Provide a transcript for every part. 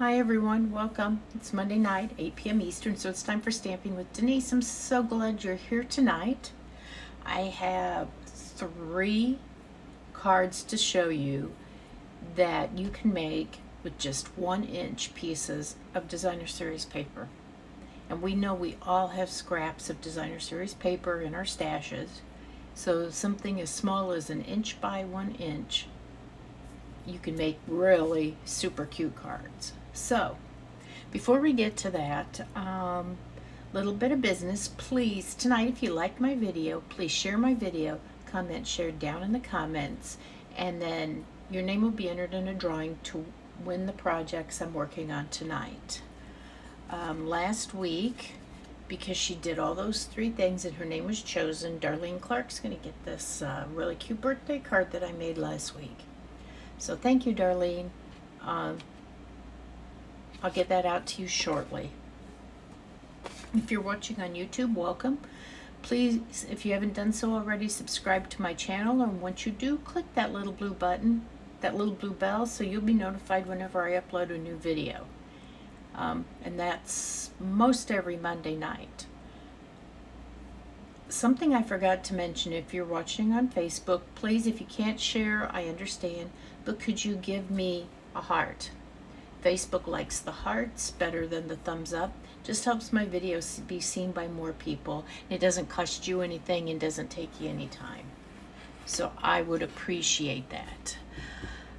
Hi everyone, welcome. It's Monday night, 8 p.m. Eastern, so it's time for Stamping with Denise. I'm so glad you're here tonight. I have 3 cards to show you that you can make with just 1-inch pieces of designer series paper. And we know we all have scraps of designer series paper in our stashes. So something as small as 1 inch by 1 inch, you can make really super cute cards. So before we get to that, little bit of business. Please, tonight, if you like my video, please share my video, comment, share down in the comments, and then your name will be entered in a drawing to win the projects I'm working on tonight. Last week, because she did all those 3 things and her name was chosen, Darlene Clark's going to get this really cute birthday card that I made last week. So thank you, Darlene. I'll get that out to you shortly. If you're watching on YouTube, welcome. Please, if you haven't done so already, subscribe to my channel, and once you do, click that little blue button, that little blue bell, so you'll be notified whenever I upload a new video. And that's most every Monday night. Something I forgot to mention, if you're watching on Facebook, please, if you can't share, I understand, but could you give me a heart? Facebook likes the hearts better than the thumbs up. Just helps my videos be seen by more people. It doesn't cost you anything and doesn't take you any time. So I would appreciate that.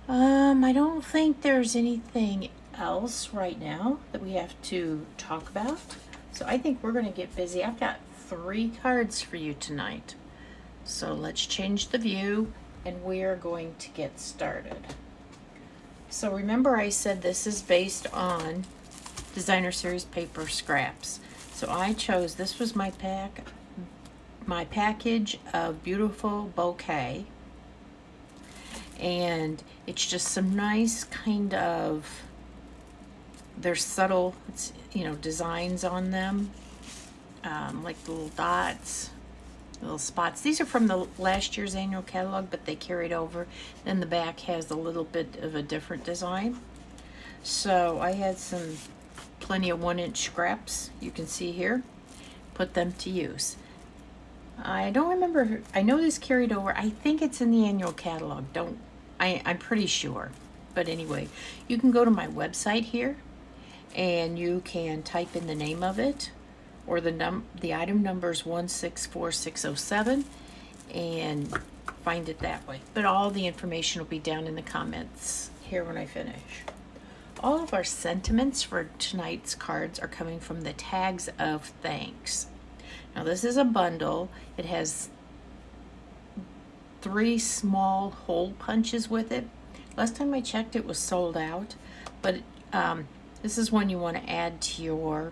I don't think there's anything else right now that we have to talk about. So I think we're going to get busy. I've got 3 cards for you tonight. So let's change the view and we are going to get started. So remember I said this is based on designer series paper scraps. So I chose, this was my package of beautiful Bokeh. And it's just some nice kind of, they're subtle, it's, you know, designs on them. Like little dots, little spots. These are from the last year's annual catalog, but they carried over. Then the back has a little bit of a different design. So I had plenty of 1-inch scraps, you can see here. Put them to use. I don't remember, I know this carried over. I think it's in the annual catalog. I'm pretty sure. But anyway, you can go to my website here and you can type in the name of it, or the item number is 164607, and find it that way. But all the information will be down in the comments here when I finish. All of our sentiments for tonight's cards are coming from the Tags of Thanks. Now this is a bundle. It has 3 small hole punches with it. Last time I checked, it was sold out, but this is one you want to add to your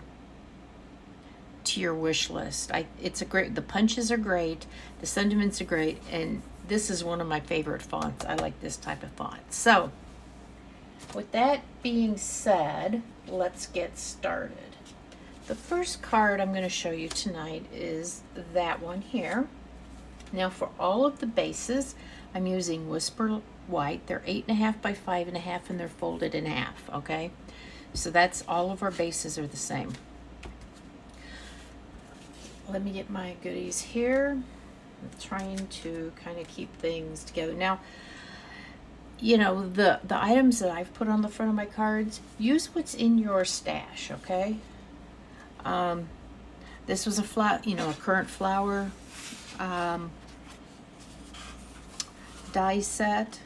wish list. The punches are great, the sentiments are great, and this is one of my favorite fonts. I like this type of font. So with that being said, let's get started. The first card I'm going to show you tonight is that one here. Now for all of the bases, I'm using Whisper White. They're 8.5 by 5.5 and they're folded in half, okay? So that's all of our bases are the same. Let me get my goodies here. I'm trying to kind of keep things together. Now, you know, the items that I've put on the front of my cards, use what's in your stash, okay? This was a current flower die set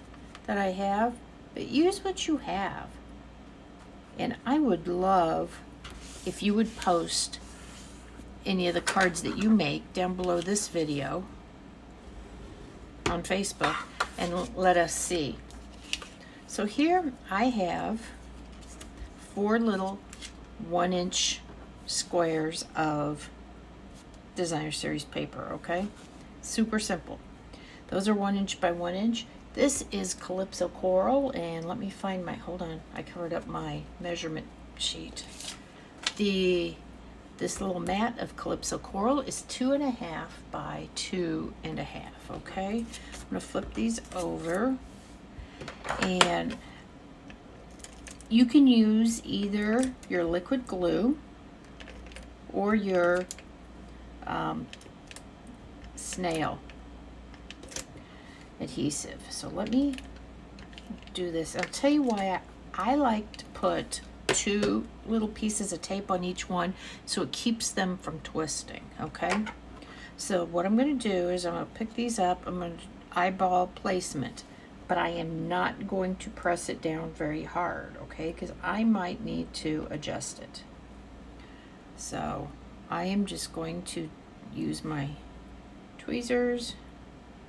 that I have, but use what you have. And I would love if you would post any of the cards that you make down below this video on Facebook and let us see. So here I have 4 little 1-inch squares of designer series paper, okay? Super simple. Those are 1-inch by 1 inch. This is Calypso Coral, and let me find my, hold on, I covered up my measurement sheet. This little mat of Calypso Coral is 2.5 by 2.5, okay? I'm gonna flip these over, and you can use either your liquid glue or your snail adhesive. So let me do this. I'll tell you why I like to put 2 little pieces of tape on each one so it keeps them from twisting, okay? So what I'm going to do is I'm going to pick these up. I'm going to eyeball placement, but I am not going to press it down very hard, okay? Because I might need to adjust it. So I am just going to use my tweezers,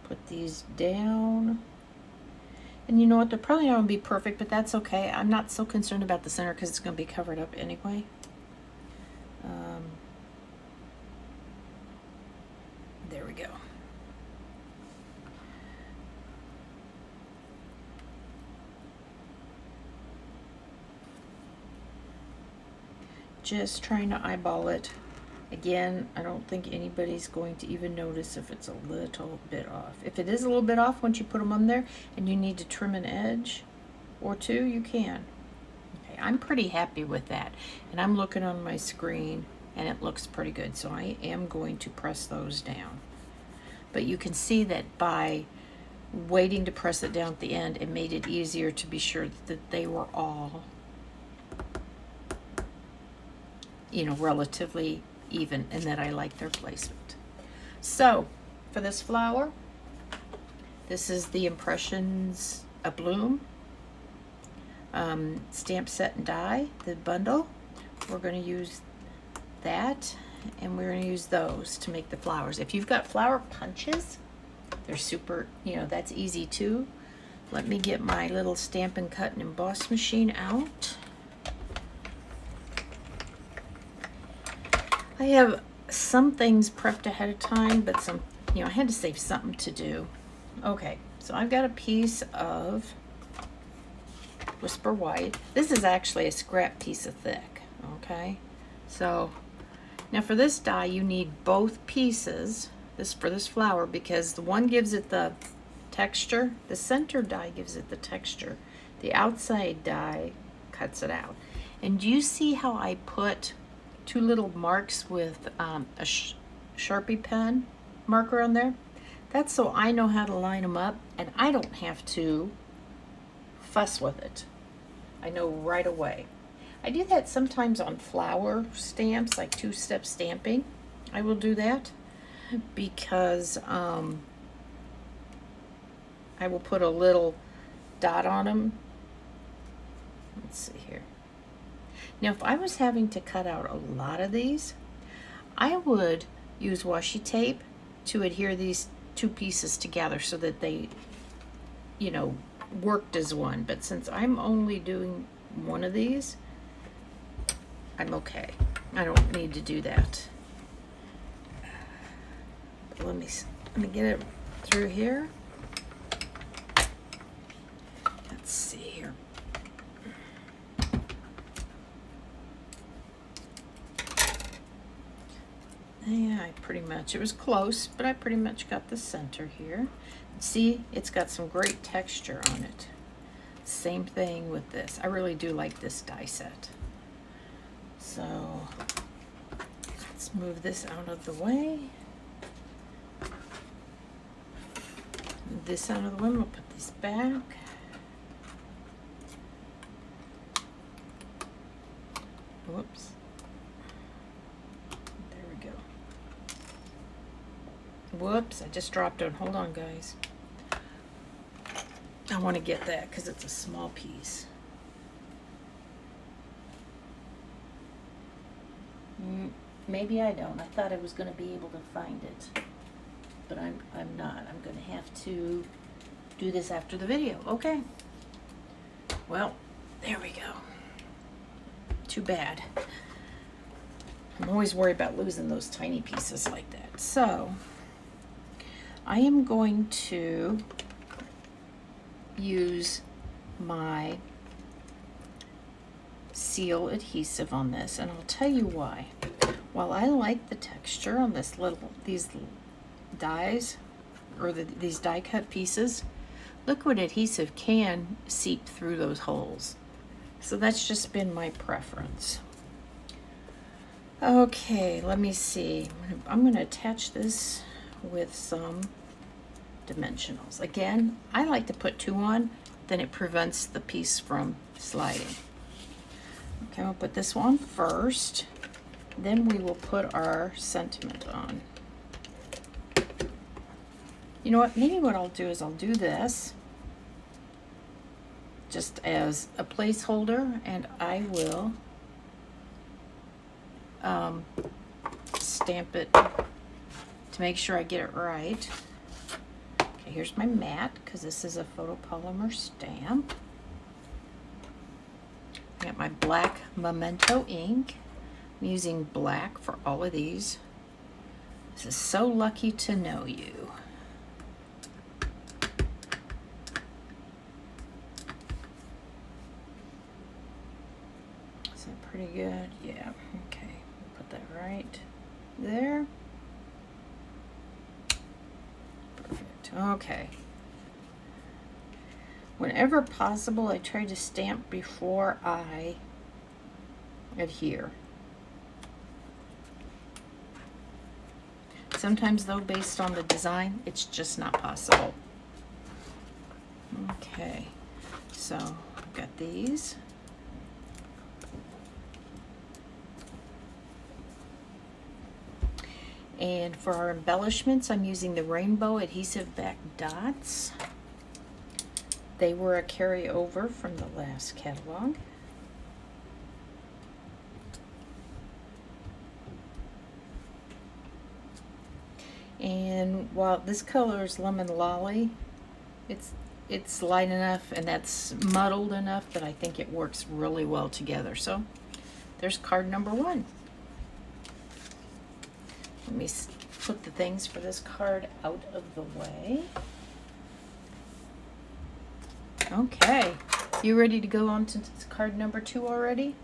put these down. And you know what, they're probably not going to be perfect, but that's okay. I'm not so concerned about the center because it's going to be covered up anyway. There we go. Just trying to eyeball it. Again, I don't think anybody's going to even notice if it's a little bit off. If it is a little bit off, once you put them on there and you need to trim an edge or 2, you can. Okay, I'm pretty happy with that. And I'm looking on my screen and it looks pretty good. So I am going to press those down. But you can see that by waiting to press it down at the end, it made it easier to be sure that they were all, you know, relatively even and that I like their placement. So for this flower, this is the Impressions Abloom stamp set and die, the bundle. We're going to use that and we're going to use those to make the flowers. If you've got flower punches, they're super, you know, that's easy too. Let me get my little Stampin' Cut and Emboss machine out. I have some things prepped ahead of time, but some, you know, I had to save something to do. Okay, so I've got a piece of Whisper White. This is actually a scrap piece of thick, okay? So now for this die, you need both pieces, for this flower, because the one gives it the texture, the center die gives it the texture, the outside die cuts it out. And do you see how I put 2 little marks with a Sharpie pen marker on there? That's so I know how to line them up and I don't have to fuss with it. I know right away. I do that sometimes on flower stamps, like 2-step stamping. I will do that because I will put a little dot on them. Let's see here. Now, if I was having to cut out a lot of these, I would use washi tape to adhere these 2 pieces together so that they, you know, worked as one. But since I'm only doing one of these, I'm okay. I don't need to do that. But let me get it through here. Let's see here. Yeah, I pretty much, it was close, but I pretty much got the center here. See, it's got some great texture on it. Same thing with this. I really do like this die set. So let's move this out of the way. Move this out of the way. We'll put these back. Whoops. There we go. Whoops, I just dropped it. Hold on, guys. I want to get that because it's a small piece. Maybe I don't. I thought I was going to be able to find it, but I'm not. I'm going to have to do this after the video. Okay. Well, there we go. Too bad. I'm always worried about losing those tiny pieces like that. So I am going to use my seal adhesive on this, and I'll tell you why. While I like the texture on these dies, or these die cut pieces, liquid adhesive can seep through those holes. So that's just been my preference. Okay, let me see. I'm going to attach this with some dimensionals. Again, I like to put 2 on, then it prevents the piece from sliding. Okay, I'll put this one first, then we will put our sentiment on. You know what, maybe what I'll do is I'll do this just as a placeholder, and I will stamp it to make sure I get it right. Okay, here's my mat, because this is a photopolymer stamp. I got my black Memento ink. I'm using black for all of these. This is so lucky to know you. Is that pretty good? Yeah, okay. Put that right there. Perfect. Okay. Whenever possible, I try to stamp before I adhere. Sometimes though, based on the design, it's just not possible. Okay, so I've got these. And for our embellishments, I'm using the rainbow adhesive-backed dots. They were a carryover from the last catalog. And while this color is Lemon Lolly, it's light enough and that's muddled enough that I think it works really well together. So there's card number 1. Let me put the things for this card out of the way. Okay, you ready to go on to card number 2 already?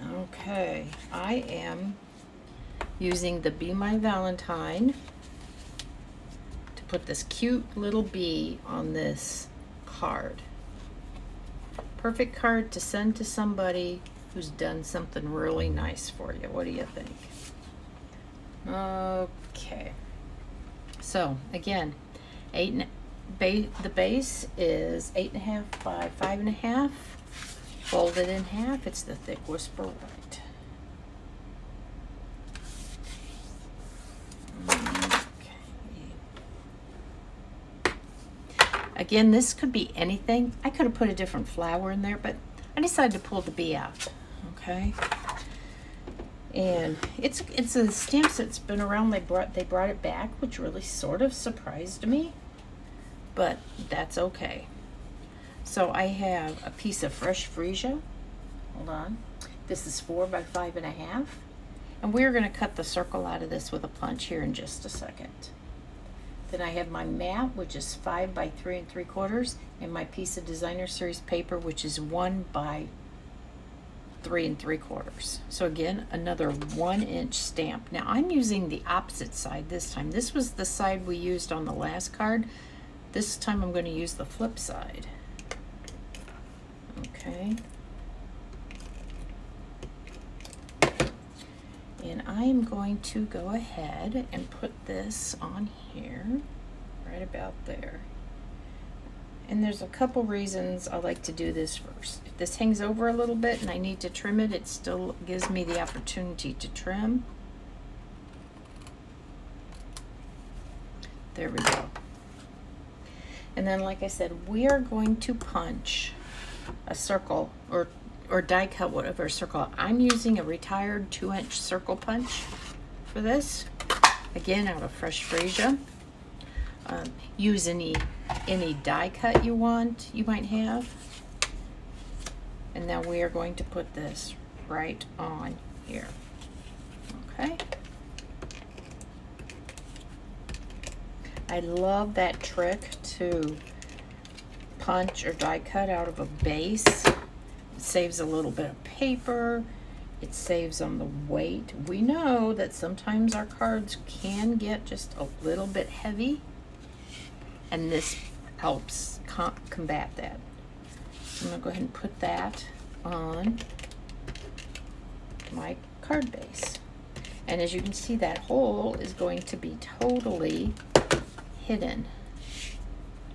Okay, I am using the Be My Valentine to put this cute little bee on this card. Perfect card to send to somebody who's done something really nice for you. What do you think? Okay, so again, the base is 8.5 by 5.5, folded in half. It's the thick Whisper White. Okay. Again, this could be anything. I could have put a different flower in there, but I decided to pull the bee out. Okay. And it's a stamp that's been around. They brought it back, which really sort of surprised me, but that's okay. So I have a piece of fresh Freesia. Hold on. This is 4 by 5.5, and we're going to cut the circle out of this with a punch here in just a second. Then I have my mat, which is 5 by 3 3/4, and my piece of Designer Series paper, which is 1 by 3 3/4. So again, another 1-inch stamp. Now I'm using the opposite side this time. This was the side we used on the last card. This time I'm going to use the flip side. Okay. And I am going to go ahead and put this on here, right about there. And there's a couple reasons I like to do this first. If this hangs over a little bit and I need to trim it, it still gives me the opportunity to trim. There we go. And then, like I said, we are going to punch a circle or die cut whatever circle. I'm using a retired 2-inch circle punch for this. Again, out of fresh Freesia. Use any die cut you might have. And now we are going to put this right on here. Okay. I love that trick to punch or die cut out of a base. It saves a little bit of paper. It saves on the weight. We know that sometimes our cards can get just a little bit heavy, and this helps combat that. I'm gonna go ahead and put that on my card base. And as you can see, that hole is going to be totally hidden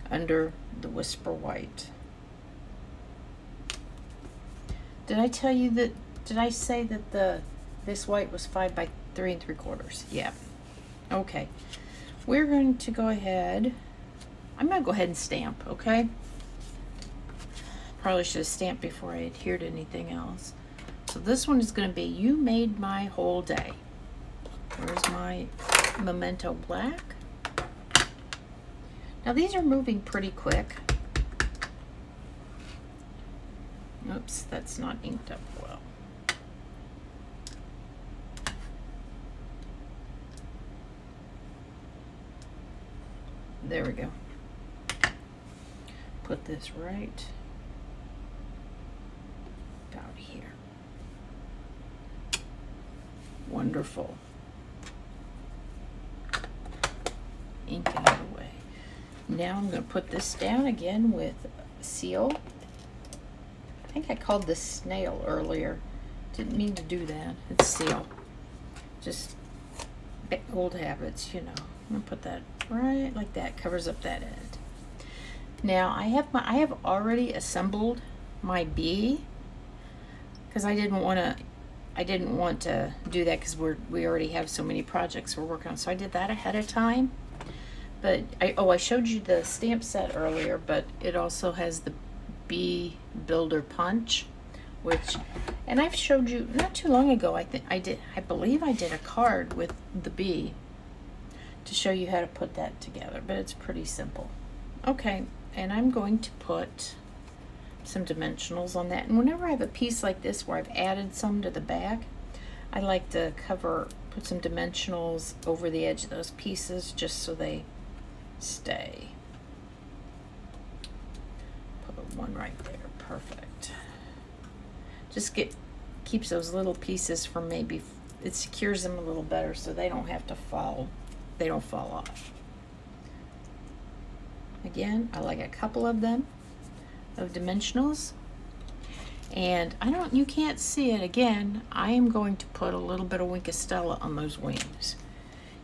under the Whisper White. Did I tell you that, did I say that this white was 5 by 3 3/4? Yeah. Okay. We're going to go ahead, I'm gonna go ahead and stamp, okay? Probably should have stamped before I adhered to anything else. So this one is gonna be You Made My Whole Day. Where's my Memento black? Now these are moving pretty quick. Oops, that's not inked up well. There we go. Put this right about here. Wonderful. Ink it out of the way. Now I'm going to put this down again with seal. I think I called this snail earlier. Didn't mean to do that. It's seal. Just old habits, you know. I'm going to put that right like that. Covers up that end. Now I have already assembled my bee because I didn't want to do that because we already have so many projects we're working on. So I did that ahead of time. But I showed you the stamp set earlier, but it also has the bee builder punch, and I've showed you not too long ago. I believe I did a card with the bee to show you how to put that together, but it's pretty simple. Okay, and I'm going to put some dimensionals on that. And whenever I have a piece like this where I've added some to the back, I like to put some dimensionals over the edge of those pieces just so they stay. Put one right there, perfect. Just keeps those little pieces from it secures them a little better so they don't have to fall. They don't fall off. Again, I like a couple of them of dimensionals, and you can't see it. Again, I am going to put a little bit of Wink of Stella on those wings.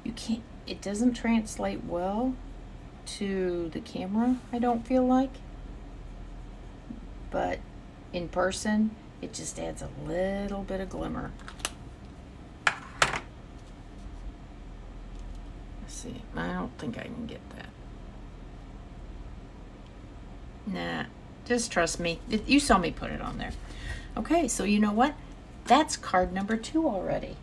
It doesn't translate well to the camera, I don't feel like, but in person it just adds a little bit of glimmer. Let's see, I don't think I can get that. Nah, just trust me. You saw me put it on there. Okay, so you know what? That's card number 2 already.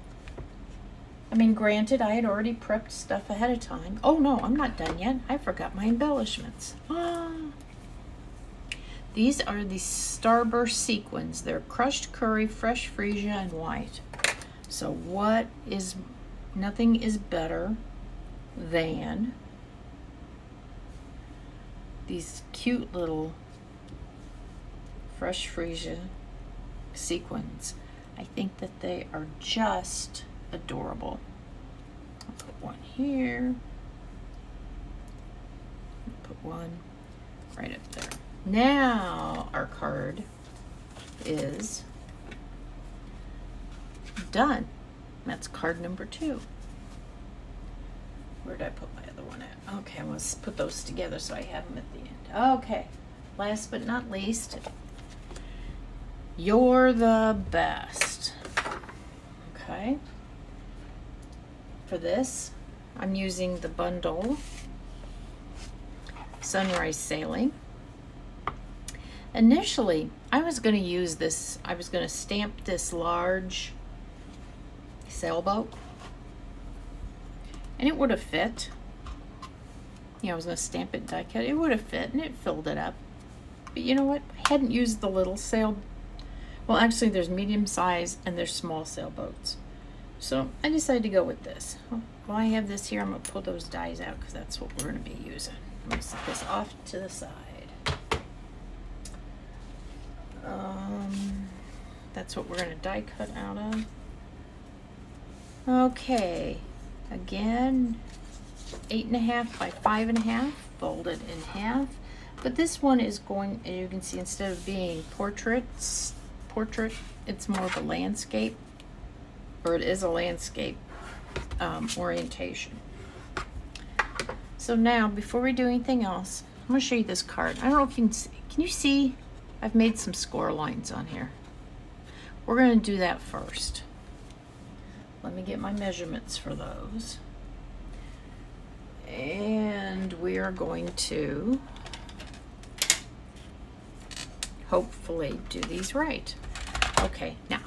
I mean, granted, I had already prepped stuff ahead of time. Oh no, I'm not done yet. I forgot my embellishments. These are the Starburst Sequins. They're crushed curry, fresh freesia, and white. So nothing is better than these cute little fresh freesia sequins. I think that they are just adorable. I'll put one here. Put one right up there. Now our card is done. That's card number 2. Where did I put my other one at? Okay, let's put those together so I have them at the end. Okay, last but not least, You're the Best. Okay. For this, I'm using the bundle Sunrise Sailing. Initially, I was going to use this, I was going to stamp this large sailboat, and it would have fit. I was going to stamp it, die cut. It would have fit, and it filled it up. But you know what? I hadn't used the little well, actually, there's medium size and there's small sailboats. So I decided to go with this. While I have this here, I'm going to pull those dies out because that's what we're going to be using. I'm going to set this off to the side. That's what we're going to die cut out of. Okay, again, 8.5 by 5.5, folded in half. But this one is going, as you can see, instead of being portrait, it's more of a landscape, or it is a landscape orientation. So now, before we do anything else, I'm going to show you this card. I don't know if you can see. Can you see? I've made some score lines on here. We're going to do that first. Let me get my measurements for those. And we are going to hopefully do these right. Okay, now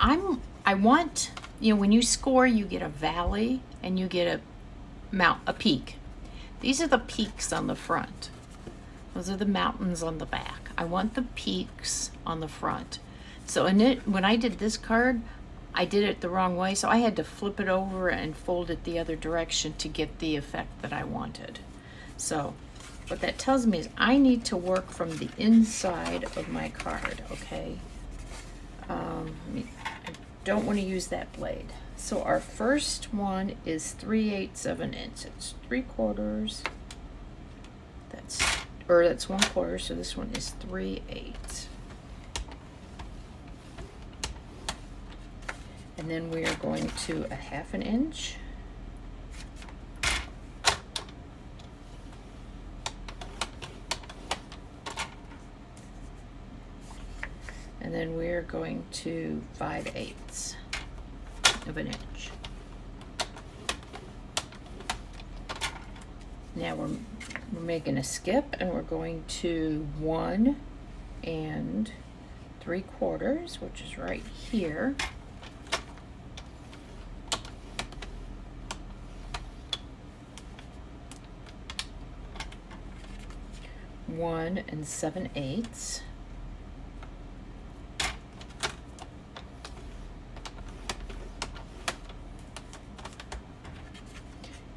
I want, you know, when you score, you get a valley and you get a peak. These are the peaks on the front. Those are the mountains on the back. I want the peaks on the front. So when I did this card, I did it the wrong way, so I had to flip it over and fold it the other direction to get the effect that I wanted. So what that tells me is I need to work from the inside of my card, okay? I don't want to use that blade. So our first one is 3/8 of an inch. It's 3/4. That's 1/4. So this one is 3/8. And then we are going to a 1/2 inch. And then we're going to 5/8 of an inch. Now we're making a skip, and we're going to 1 3/4, which is right here. One 7/8.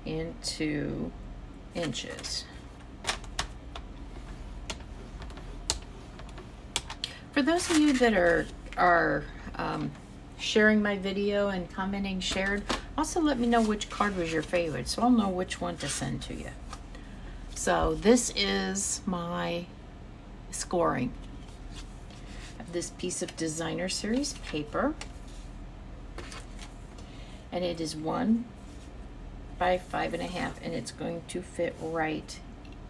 Into inches. For those of you that are sharing my video and commenting shared, also let me know which card was your favorite, so I'll know which one to send to you. So this is my scoring of this piece of Designer Series paper, and it is 1 by 5.5, and it's going to fit right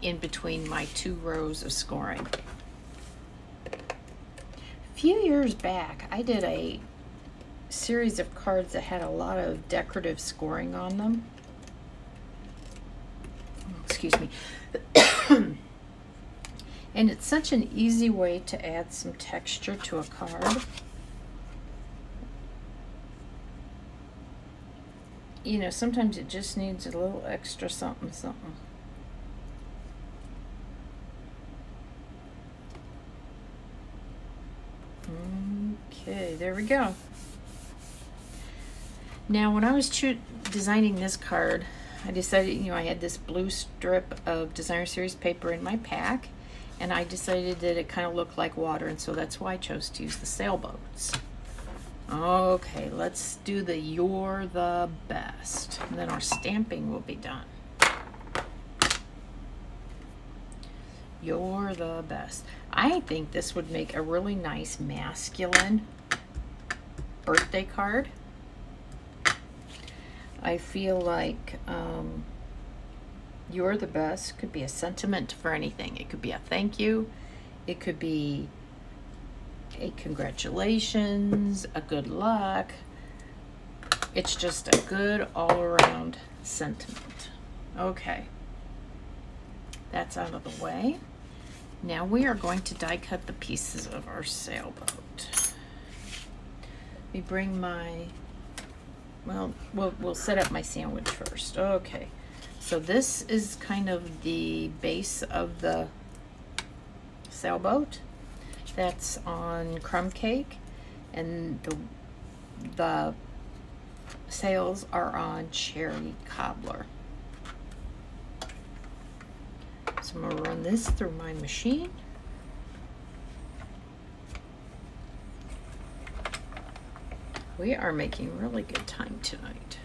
in between my 2 rows of scoring. A few years back, I did a series of cards that had a lot of decorative scoring on them. Excuse me. And it's such an easy way to add some texture to a card. You know, sometimes it just needs a little extra something. Okay, there we go. Now, when I was designing this card, I decided, you know, I had this blue strip of Designer Series paper in my pack, and I decided that it kind of looked like water, and so that's why I chose to use the sailboats. Okay, let's do the You're the Best, and then our stamping will be done. You're the best. I think this would make a really nice masculine birthday card. I feel like you're the best could be a sentiment for anything. It could be a thank you. It could be a congratulations, a good luck. It's just a good all-around sentiment. Okay, that's out of the way. Now we are going to die cut the pieces of our sailboat. We bring my, well, we'll set up my sandwich first. Okay, so this is kind of the base of the sailboat. That's on crumb cake, and the sails are on cherry cobbler. So I'm going to run this through my machine. We are making really good time tonight.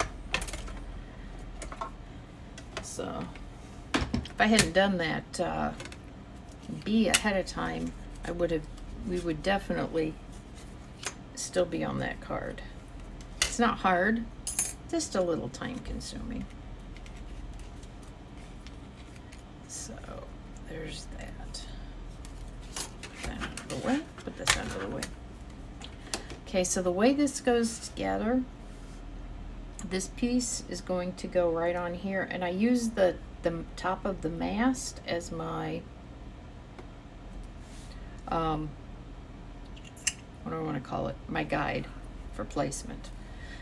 So if I hadn't done that B, ahead of time, we would definitely still be on that card. It's not hard, just a little time consuming. So there's that. Put that out of the way, put this out of the way. Okay, so the way this goes together, this piece is going to go right on here, and I use the top of the mast as my what do I want to call it? My guide for placement.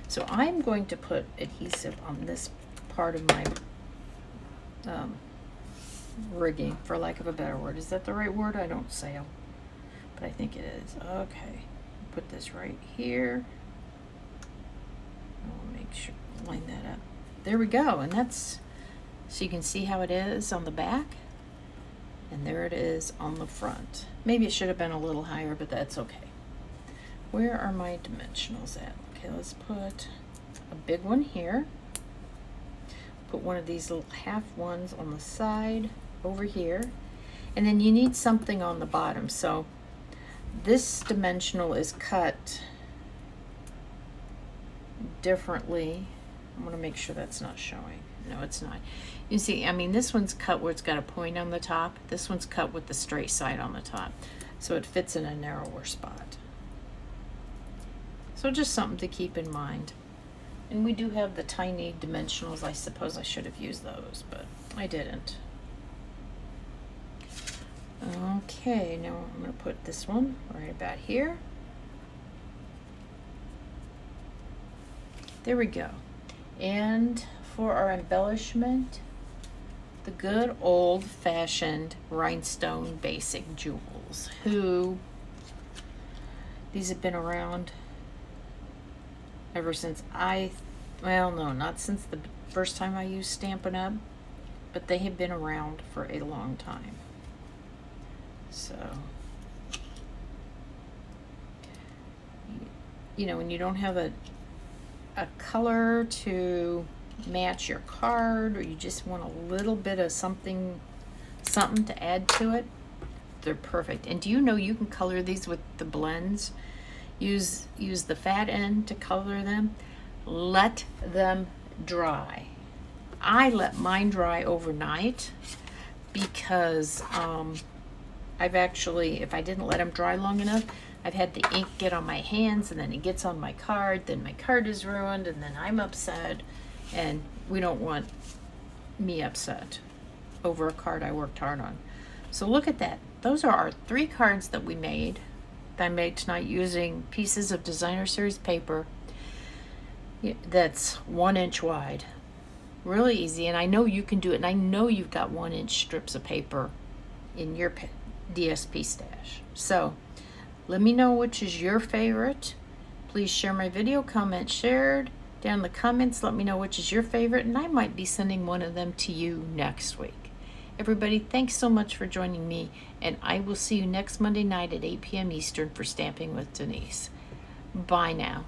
So I'm going to put adhesive on this part of my rigging, for lack of a better word. Is that the right word? I don't sail, but I think it is. Okay, put this right here. I'll make sure, line that up. There we go, and that's, so you can see how it is on the back, and there it is on the front. Maybe it should have been a little higher, but that's okay. Where are my dimensionals at? Okay, let's put a big one here. Put one of these little half ones on the side over here, and then you need something on the bottom. So this dimensional is cut differently. I'm going to make sure that's not showing. No, it's not. You see, I mean, this one's cut where it's got a point on the top. This one's cut with the straight side on the top, so it fits in a narrower spot. So just something to keep in mind. And we do have the tiny dimensionals. I suppose I should have used those, but I didn't. Okay, now I'm going to put this one right about here. There we go. And for our embellishment, the good old-fashioned rhinestone basic jewels. These have been around ever since well, no, not since the first time I used Stampin' Up, but they have been around for a long time. So, you know, when you don't have a color to match your card, or you just want a little bit of something to add to it, they're perfect. And do you know you can color these with the blends? Use the fat end to color them. Let them dry. I let mine dry overnight because I've actually, if I didn't let them dry long enough, I've had the ink get on my hands, and then it gets on my card, then my card is ruined, and then I'm upset, and we don't want me upset over a card I worked hard on. So look at that. Those are our 3 cards that we made. I made tonight using pieces of designer series paper that's 1 inch wide. Really easy, and I know you can do it, and I know you've got 1 inch strips of paper in your DSP stash. So let me know which is your favorite. Please share my video, comment, shared down in the comments. Let me know which is your favorite, and I might be sending one of them to you next week. Everybody, thanks so much for joining me, and I will see you next Monday night at 8 p.m. Eastern for Stamping with Denise. Bye now.